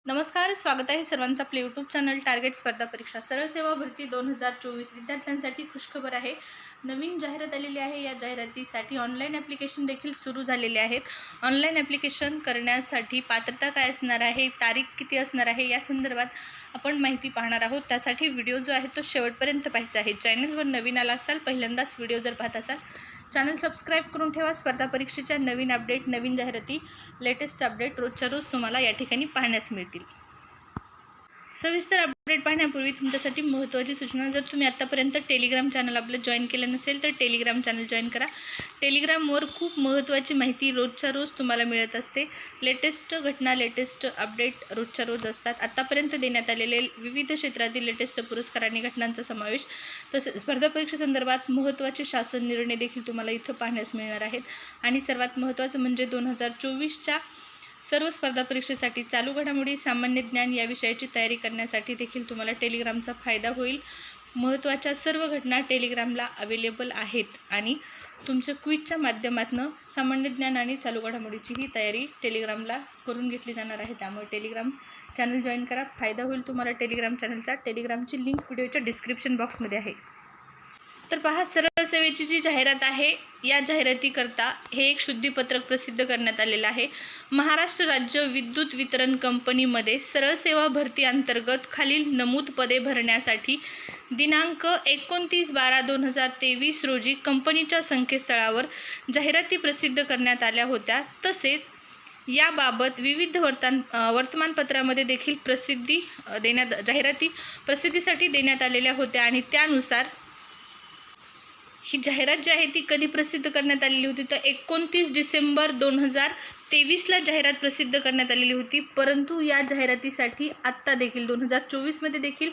नमस्कार, स्वागत आहे सर्वांचा आपल्या यूट्यूब चॅनल टार्गेट स्पर्धा परीक्षा सरळ सेवा भरती 2024 विद्यार्थ्यांसाठी खुशखबर आहे. नवीन जाहिरात आलेली आहे. या जाहिरातीसाठी ऑनलाईन ॲप्लिकेशन देखील सुरू झालेले आहेत. ऑनलाईन ॲप्लिकेशन करण्यासाठी पात्रता काय असणार आहे, तारीख किती असणार आहे, या संदर्भात आपण माहिती पाहणार आहोत. त्यासाठी व्हिडिओ जो आहे तो शेवटपर्यंत पाहायचा आहे. चॅनलवर नवीन आला असाल, पहिल्यांदाच व्हिडिओ जर पाहत असाल, चॅनल सबस्क्राईब करून ठेवा. स्पर्धा परीक्षेच्या नवीन अपडेट, नवीन जाहिराती, लेटेस्ट अपडेट रोजच्या रोज तुम्हाला या ठिकाणी पाहण्यास मिळतील. सविस्तर अपडेट पाहण्यापूर्वी तुमच्यासाठी महत्त्वाची सूचना, जर तुम्ही आत्तापर्यंत टेलिग्राम चॅनल आपलं जॉईन केलं नसेल तर टेलिग्राम चॅनल जॉईन करा. टेलिग्रामवर खूप महत्त्वाची माहिती रोजच्या रोज तुम्हाला मिळत असते. लेटेस्ट घटना, लेटेस्ट अपडेट रोजच्या रोज असतात. आत्तापर्यंत देण्यात आलेले विविध क्षेत्रातील लेटेस्ट पुरस्कार आणि घटनांचा समावेश, तसेच स्पर्धा परीक्षेसंदर्भात महत्त्वाचे शासन निर्णय देखील तुम्हाला इथं पाहण्यास मिळणार आहेत. आणि सर्वात महत्त्वाचं म्हणजे 2024च्या सर्व स्पर्धा परीक्षेसाठी चालू घडामोडी, सामान्य ज्ञान या विषयाची तयारी करण्यासाठी देखील तुम्हाला टेलिग्रामचा फायदा होईल. महत्त्वाच्या सर्व घटना टेलिग्रामला अवेलेबल आहेत आणि तुमच्या क्विजच्या माध्यमातून सामान्य ज्ञान आणि चालू घडामोडीचीही तयारी टेलिग्रामला करून घेतली जाणार आहे. त्यामुळे टेलिग्राम चॅनल जॉईन करा, फायदा होईल तुम्हाला टेलिग्राम चॅनलचा. टेलिग्रामची लिंक व्हिडिओच्या डिस्क्रिप्शन बॉक्समध्ये आहे. तर पहा, सरळ सेवेची जी जाहिरात आहे, या जाहिरातीकरता हे एक शुद्धीपत्रक प्रसिद्ध करण्यात आलेलं आहे. महाराष्ट्र राज्य विद्युत वितरण कंपनीमध्ये सरळ सेवा भरती अंतर्गत खालील नमूद पदे भरण्यासाठी दिनांक 29/12/2023 रोजी कंपनीच्या संकेतस्थळावर जाहिराती प्रसिद्ध करण्यात आल्या होत्या. तसेच याबाबत विविध वर्तमानपत्रामध्ये देखील जाहिराती प्रसिद्धीसाठी देण्यात आलेल्या होत्या. आणि त्यानुसार ही जाहिरात जी आहे ती कधी प्रसिद्ध करण्यात आलेली होती, तर 29 डिसेंबर 2023ला जाहिरात प्रसिद्ध करण्यात आलेली होती. परंतु या जाहिरातीसाठी आत्ता देखील 2024मध्ये देखील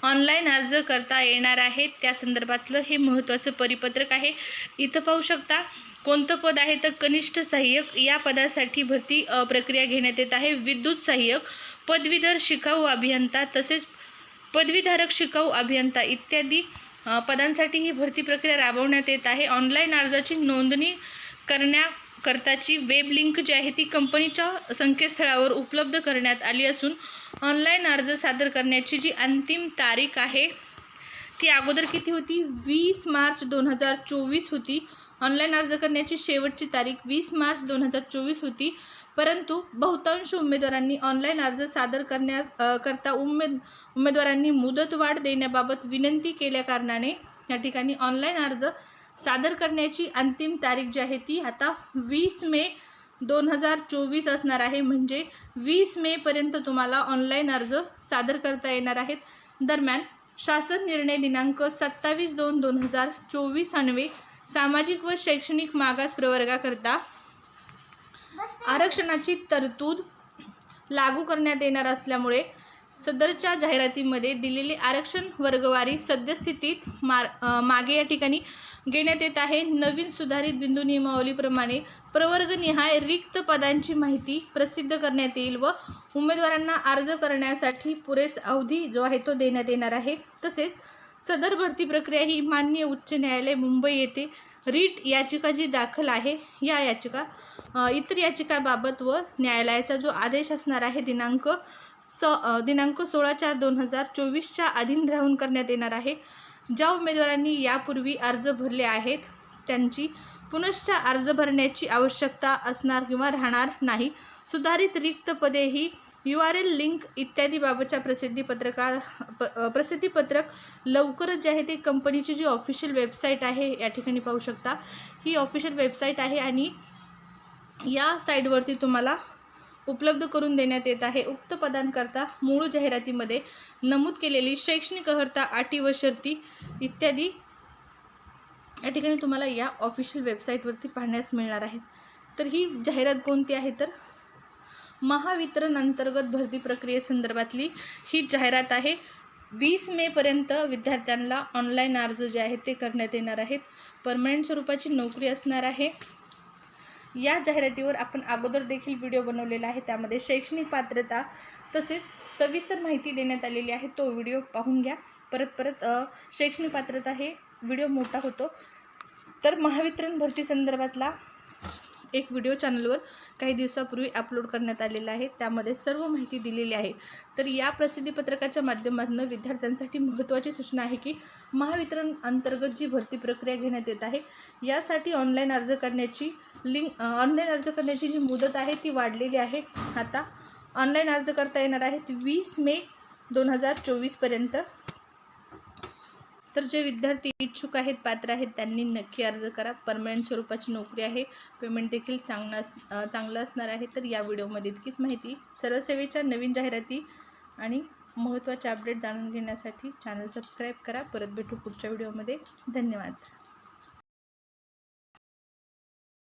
ऑनलाईन अर्ज करता येणार आहे. त्या संदर्भातलं हे महत्त्वाचं परिपत्रक आहे. इथं पाहू शकता कोणतं पद आहे, तर कनिष्ठ सहाय्यक या पदासाठी भरती प्रक्रिया घेण्यात येत आहे. विद्युत सहाय्यक, पदवीधर शिकाऊ अभियंता, तसेच पदवीधारक शिकाऊ अभियंता इत्यादी पदांसाठी ही भरती प्रक्रिया राबवण्यात येत आहे. ऑनलाईन अर्जाची नोंदणी करण्याकरताची वेब लिंक जी आहे ती कंपनीच्या संकेतस्थळावर उपलब्ध करण्यात आली असून ऑनलाईन अर्ज सादर करण्याची जी अंतिम तारीख आहे ती अगोदर किती होती, 20 मार्च 2024 होती. ऑनलाईन अर्ज करण्याची शेवटची तारीख 20 मार्च 2024 होती. परंतु बहुतांश उमेदवारांनी ऑनलाईन अर्ज सादर करता उमेदवारांनी मुदतवाढ देण्याबाबत विनंती केल्या कारणाने या ठिकाणी ऑनलाईन अर्ज सादर करण्याची अंतिम तारीख जी आहे ती आता 20 मे 2024 असणार आहे. म्हणजे 20 मेपर्यंत तुम्हाला ऑनलाईन अर्ज सादर करता येणार आहेत. दरम्यान शासन निर्णय दिनांक 27/2/2024 अन्वये सामाजिक व शैक्षणिक मागास प्रवर्गाकरता आरक्षणाची तरतूद लागू करण्यात येणार असल्यामुळे सदरच्या जाहिरातीमध्ये दिलेले आरक्षण वर्गवारी सद्यस्थितीत मागे या ठिकाणी घेण्यात येत आहे. नवीन सुधारित बिंदू नियमावलीप्रमाणे प्रवर्गनिहाय रिक्त पदांची माहिती प्रसिद्ध करण्यात येईल व उमेदवारांना अर्ज करण्यासाठी पुरेसा अवधी जो आहे तो देण्यात येणार आहे. तसेच सदर भरती प्रक्रिया ही माननीय उच्च न्यायालय मुंबई येथे रीट याचिका जी दाखल आहे, या याचिका इतर याचिकाबाबत व न्यायालयाचा जो आदेश असणार आहे दिनांक 16/4/2024च्या अधीन राहून करण्यात येणार आहे. ज्या उमेदवारांनी यापूर्वी अर्ज भरले आहेत त्यांची पुनश्च अर्ज भरण्याची आवश्यकता असणार किंवा राहणार नाही. सुधारित रिक्त पदे ही URL लिंक इत्यादी बाबतच्या प्रसिद्धीपत्रक लवकरच जे आहे ते कंपनीची जी ऑफिशियल वेबसाईट आहे या ठिकाणी पाहू शकता. ही ऑफिशियल वेबसाईट आहे आणि या साईटवरती तुम्हाला उपलब्ध करून देण्यात येत आहे. उक्त पदांकरता मूळ जाहिरातीमध्ये नमूद केलेली शैक्षणिक अर्हता, अटी व शर्ती इत्यादी या ठिकाणी तुम्हाला या ऑफिशियल वेबसाईटवरती पाहण्यास मिळणार आहेत. तर ही जाहिरात कोणती आहे, तर महावितरण अंतर्गत भरती प्रक्रियेसंदर्भातली ही जाहिरात आहे. 20 मेपर्यंत विद्यार्थ्यांना ऑनलाईन अर्ज जे आहेत ते करण्यात येणार आहेत. परमनंट स्वरूपाची नोकरी असणार आहे. या जाहिरातीवर आपण अगोदर देखील व्हिडिओ बनवलेला आहे, त्यामध्ये शैक्षणिक पात्रता तसेच सविस्तर माहिती देण्यात आलेली आहे. तो व्हिडिओ पाहून घ्या. परत शैक्षणिक पात्रता हे व्हिडिओ मोठा होतो. तर महावितरण भरती संदर्भातला एक व्हिडिओ चॅनलवर काही दिवसापूर्वी अपलोड करण्यात आलेला आहे, त्यामध्ये सर्व माहिती दिलेली आहे। तर या प्रसिद्धीपत्रकाच्या माध्यमातून विद्यार्थ्यांसाठी महत्त्वाची सूचना आहे की महावितरण अंतर्गत जी भरती प्रक्रिया घेण्यात येत आहे, यासाठी ऑनलाईन अर्ज करण्याची जी मुदत आहे ती वाढलेली आहे। आता ऑनलाईन अर्ज करता येणार आहे 20 मे 2024 पर्यंत। तर जे विद्यार्थी इच्छुक आहेत, पात्र आहेत, त्यांनी नक्की अर्ज करा। परमनंट स्वरूपाची नोकरी आहे, पेमेंट देखील चांगलं असणार आहे। तर या व्हिडिओमध्ये इतकीच माहिती। सर्व सेवेच्या नवीन जाहिराती आणि महत्त्वाचे अपडेट जाणून घेण्यासाठी चॅनल सबस्क्राईब करा। परत भेटू पुढच्या व्हिडिओमध्ये। धन्यवाद।